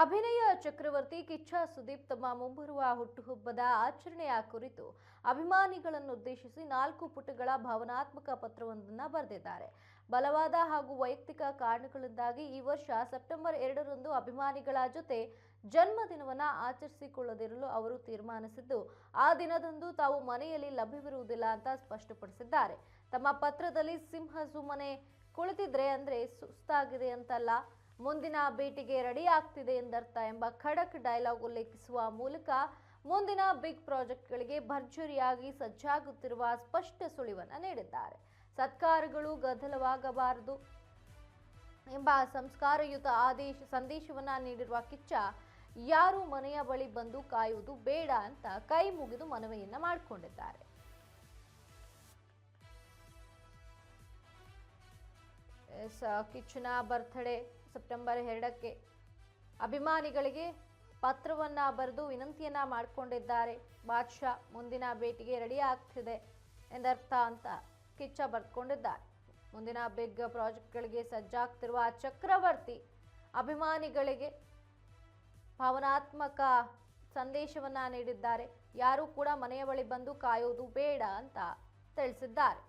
ಅಭಿನಯ ಚಕ್ರವರ್ತಿ ಕಿಚ್ಚ ಸುದೀಪ್ ತಮ್ಮ ಮುಂಬರುವ ಹುಟ್ಟುಹಬ್ಬದ ಆಚರಣೆಯ ಕುರಿತು ಅಭಿಮಾನಿಗಳನ್ನುದ್ದೇಶಿಸಿ 4 ಪುಟಗಳ ಭಾವನಾತ್ಮಕ ಪತ್ರವೊಂದನ್ನು ಬರೆದಿದ್ದಾರೆ. ಬಲವಾದ ಹಾಗೂ ವೈಯಕ್ತಿಕ ಕಾರಣಗಳಿಂದಾಗಿ ಈ ವರ್ಷ ಸೆಪ್ಟೆಂಬರ್ 2ರಂದು ಅಭಿಮಾನಿಗಳ ಜೊತೆ ಜನ್ಮದಿನವನ್ನು ಆಚರಿಸಿಕೊಳ್ಳದಿರಲು ಅವರು ತೀರ್ಮಾನಿಸಿದ್ದು, ಆ ದಿನದಂದು ತಾವು ಮನೆಯಲ್ಲಿ ಲಭ್ಯವಿರುವುದಿಲ್ಲ ಅಂತ ಸ್ಪಷ್ಟಪಡಿಸಿದ್ದಾರೆ. ತಮ್ಮ ಪತ್ರದಲ್ಲಿ ಸಿಂಹ ಸುಮ್ಮನೆ ಕುಳಿತಿದ್ರೆ ಅಂದ್ರೆ ಸುಸ್ತಾಗಿದೆ ಅಂತಲ್ಲ, ಮುಂದಿನ ಭೇಟಿಗೆ ರೆಡಿ ಆಗ್ತಿದೆ ಎಂದರ್ಥ ಎಂಬ ಖಡಕ್ ಡೈಲಾಗ್ ಉಲ್ಲೇಖಿಸುವ ಮೂಲಕ ಮುಂದಿನ ಬಿಗ್ ಪ್ರಾಜೆಕ್ಟ್ಗಳಿಗೆ ಭರ್ಜರಿಯಾಗಿ ಸಜ್ಜಾಗುತ್ತಿರುವ ಸ್ಪಷ್ಟ ಸುಳಿವನ್ನು ನೀಡಿದ್ದಾರೆ. ಸತ್ಕಾರಗಳು ಗದ್ದಲವಾಗಬಾರದು ಎಂಬ ಸಂಸ್ಕಾರಯುತ ಸಂದೇಶವನ್ನ ನೀಡಿರುವ ಕಿಚ್ಚ, ಯಾರು ಮನೆಯ ಬಳಿ ಬಂದು ಕಾಯುವುದು ಬೇಡ ಅಂತ ಕೈ ಮುಗಿದು ಮನವಿಯನ್ನ ಮಾಡಿಕೊಂಡಿದ್ದಾರೆ. ಕಿಚ್ಚನ ಬರ್ತ್ಡೇ ಸೆಪ್ಟೆಂಬರ್ 2ಕ್ಕೆ ಅಭಿಮಾನಿಗಳಿಗೆ ಪತ್ರವನ್ನ ಬರೆದು ವಿನಂತಿಯನ್ನ ಮಾಡಿಕೊಂಡಿದ್ದಾರೆ. ಬಾದ್ಶಾ ಮುಂದಿನ ಭೇಟಿಗೆ ರೆಡಿ ಆಗ್ತಿದೆ ಎಂದರ್ಥ ಅಂತ ಕಿಚ್ಚ ಬರ್ಕೊಂಡಿದ್ದಾರೆ. ಮುಂದಿನ ಬಿಗ್ ಪ್ರಾಜೆಕ್ಟ್ಗಳಿಗೆ ಸಜ್ಜಾಗ್ತಿರುವ ಚಕ್ರವರ್ತಿ ಅಭಿಮಾನಿಗಳಿಗೆ ಭಾವನಾತ್ಮಕ ಸಂದೇಶವನ್ನ ನೀಡಿದ್ದಾರೆ. ಯಾರು ಕೂಡ ಮನೆಯ ಬಳಿ ಬಂದು ಕಾಯೋದು ಬೇಡ ಅಂತ ತಿಳಿಸಿದ್ದಾರೆ.